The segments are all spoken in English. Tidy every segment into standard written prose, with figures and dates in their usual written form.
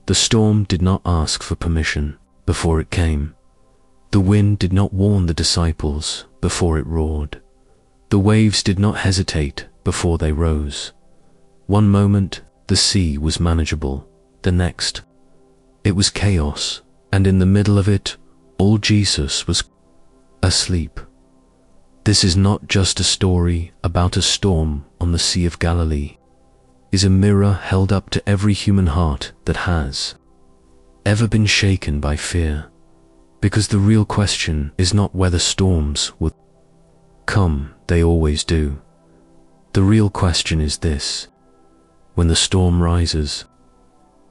The storm did not ask for permission before it came. The wind did not warn the disciples before it roared. The waves did not hesitate before they rose. One moment, the sea was manageable. The next, it was chaos, and in the middle of it, all Jesus was asleep. This is not just a story about a storm on the Sea of Galilee. It is a mirror held up to every human heart that has ever been shaken by fear. Because the real question is not whether storms will come, they always do. The real question is this: when the storm rises,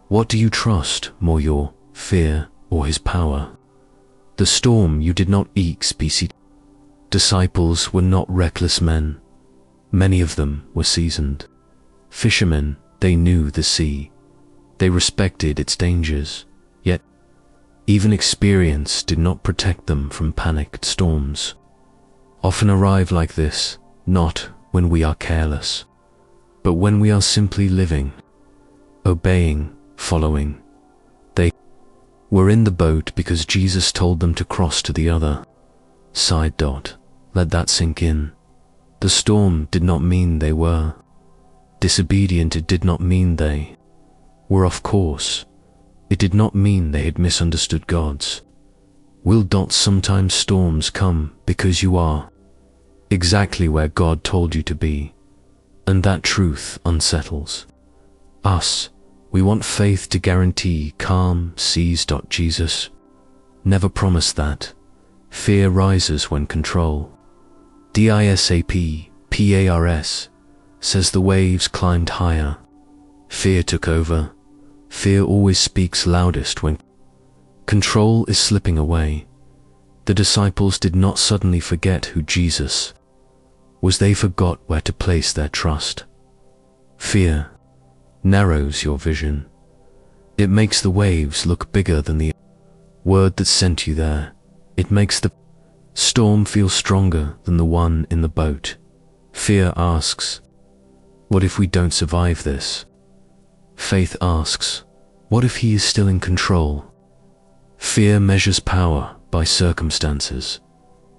what do you trust more, your fear or his power? The storm you did not expect. Disciples were not reckless men. Many of them were seasoned fishermen. They knew the sea. They respected its dangers. Yet, even experience did not protect them from panicked storms. Often arrive like this, not when we are careless, but when we are simply living, obeying, following. They were in the boat because Jesus told them to cross to the other side. Let that sink in. The storm did not mean they were disobedient. It did not mean they were off course. It did not mean they had misunderstood God's will. Sometimes storms come because you are exactly where God told you to be, and that truth unsettles us. We want faith to guarantee calm seas. Jesus never promised that. Fear rises when control disappears. Says the waves climbed higher. Fear took over. Fear always speaks loudest when control is slipping away. The disciples did not suddenly forget who Jesus was. They forgot where to place their trust. Fear narrows your vision. It makes the waves look bigger than the word that sent you there. It makes the storm feel stronger than the one in the boat. Fear asks, what if we don't survive this? Faith asks, what if he is still in control? Fear measures power by circumstances.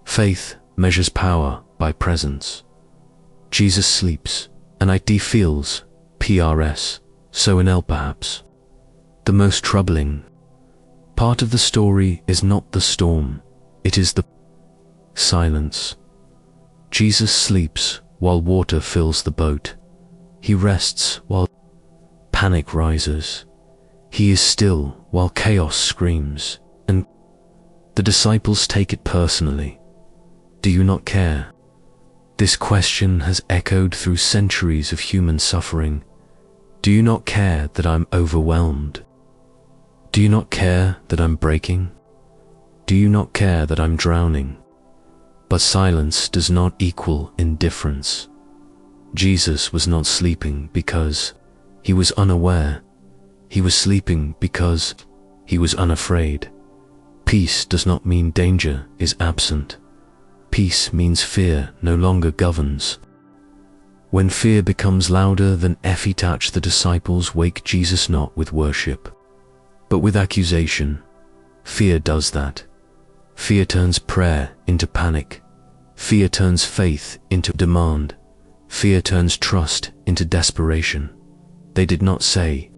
Faith measures power by presence. Jesus sleeps, and it feels PRS, so in L perhaps. The most troubling part of the story is not the storm, it is the silence. Jesus sleeps while water fills the boat. He rests while panic rises. He is still while chaos screams, and the disciples take it personally. Do you not care? This question has echoed through centuries of human suffering. Do you not care that I'm overwhelmed? Do you not care that I'm breaking? Do you not care that I'm drowning? But silence does not equal indifference. Jesus was not sleeping because he was unaware. He was sleeping because he was unafraid. Peace does not mean danger is absent. Peace means fear no longer governs. When fear becomes louder than touch, the disciples wake Jesus not with worship, but with accusation. Fear does that. Fear turns prayer into panic. Fear turns faith into demand. Fear turns trust into desperation. They did not say,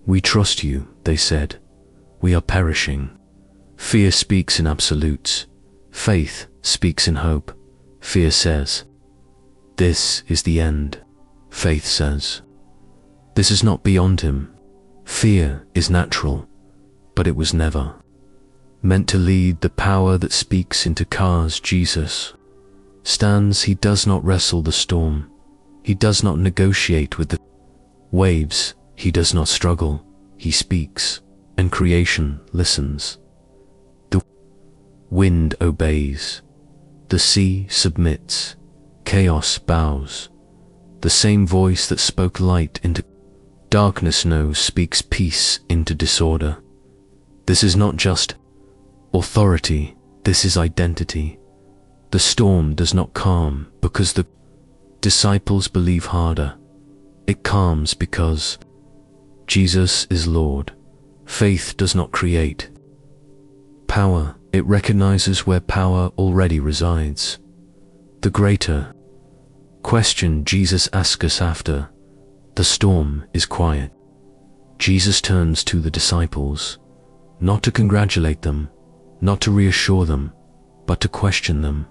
"We trust you," they said, "We are perishing." Fear speaks in absolutes. Faith speaks in hope. Fear says, "This is the end." Faith says, "This is not beyond him." Fear is natural, but it was never meant to lead the power that speaks into cars. Jesus stands. He does not wrestle the storm. He does not negotiate with the waves. He does not struggle. He speaks, and creation listens. The wind obeys. The sea submits. Chaos bows. The same voice that spoke light into darkness knows speaks peace into disorder. This is not just authority, this is identity. The storm does not calm because the disciples believe harder. It calms because Jesus is Lord. Faith does not create power, it recognizes where power already resides. The greater question Jesus asks us after the storm is quiet. Jesus turns to the disciples, not to congratulate them, not to reassure them, but to question them.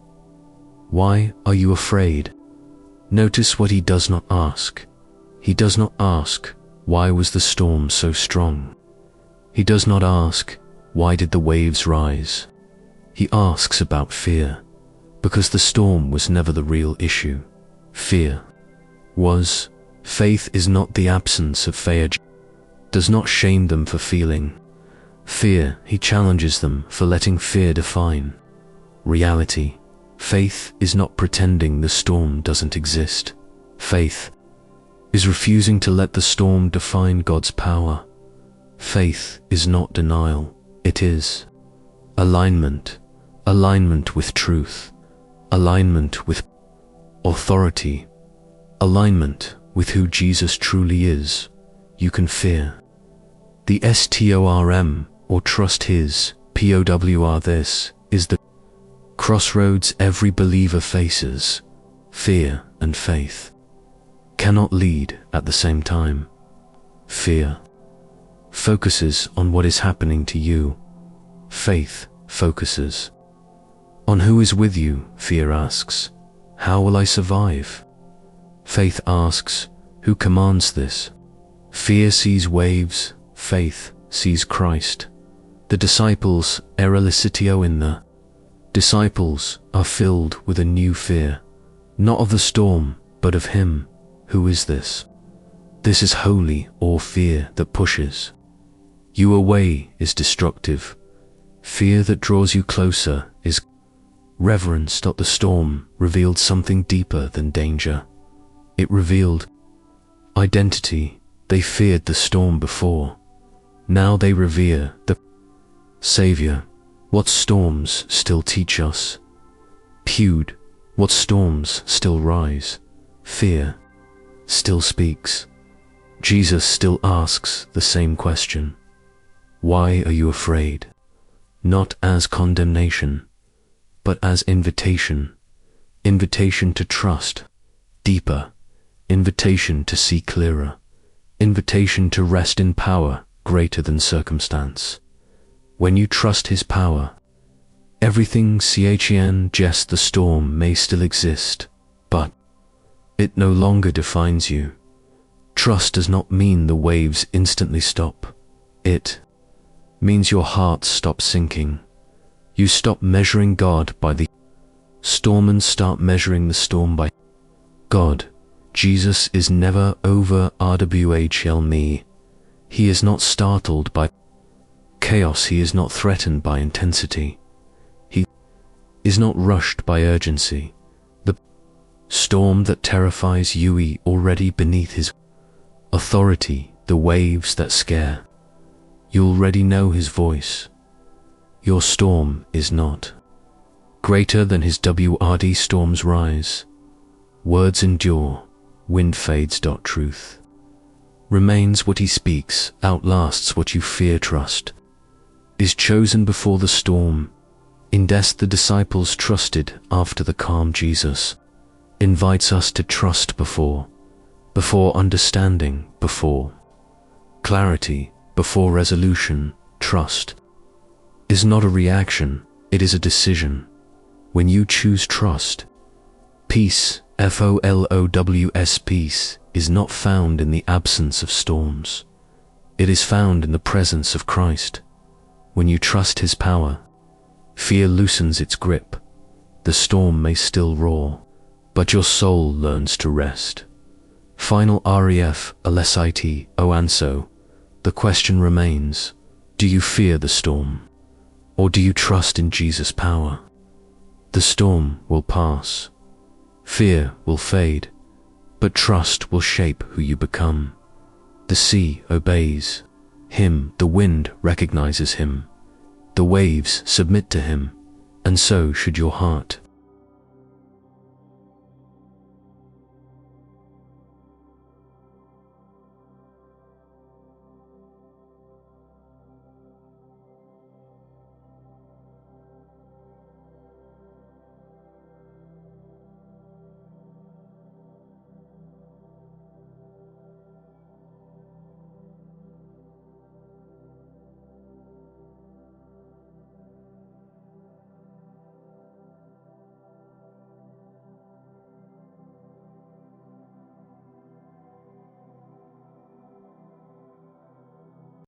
Why are you afraid? Notice what he does not ask. He does not ask, why was the storm so strong? He does not ask, why did the waves rise? He asks about fear, because the storm was never the real issue. Fear was. Faith is not the absence of fear. Does not shame them for feeling fear, he challenges them for letting fear define reality. Faith is not pretending the storm doesn't exist. Faith is refusing to let the storm define God's power. Faith is not denial, it is alignment. Alignment with truth, alignment with authority, alignment with who Jesus truly is. You can fear the storm or trust his POWR. This is the crossroads every believer faces. Fear and faith cannot lead at the same time. Fear focuses on what is happening to you. Faith focuses on who is with you. Fear asks, how will I survive? Faith asks, who commands this? Fear sees waves, faith sees Christ. The disciples erelicitio in the disciples are filled with a new fear, not of the storm, but of him. Who is this? This is holy, or fear that pushes you away is destructive. Fear that draws you closer is reverence. The storm revealed something deeper than danger. It revealed identity. They feared the storm before. Now they revere the Savior. What storms still teach us? Pewed. What storms still rise? Fear still speaks. Jesus still asks the same question. Why are you afraid? Not as condemnation, but as invitation. Invitation to trust deeper. Invitation to see clearer. Invitation to rest in power greater than circumstance. When you trust his power, everything the storm may still exist, but it no longer defines you. Trust does not mean the waves instantly stop. It means your heart stops sinking. You stop measuring God by the storm and start measuring the storm by God. Jesus is never over RWHL me. He is not startled by chaos. He is not threatened by intensity. He is not rushed by urgency. The storm that terrifies you already beneath his authority. The waves that scare, you already know his voice. Your storm is not greater than his WRD. Storms rise, words endure, wind fades. Truth remains. What he speaks outlasts what you fear. Trust is chosen before the storm. In death the disciples trusted after the calm. Jesus invites us to trust before understanding, before clarity, before resolution. Trust is not a reaction, it is a decision. When you choose trust, peace, FOLOWS, peace, is not found in the absence of storms. It is found in the presence of Christ. When you trust his power, fear loosens its grip. The storm may still roar, but your soul learns to rest. Final REF, LSIT, OANSO. The question remains, do you fear the storm? Or do you trust in Jesus' power? The storm will pass. Fear will fade, but trust will shape who you become. The sea obeys him, the wind recognizes him, the waves submit to him, and so should your heart.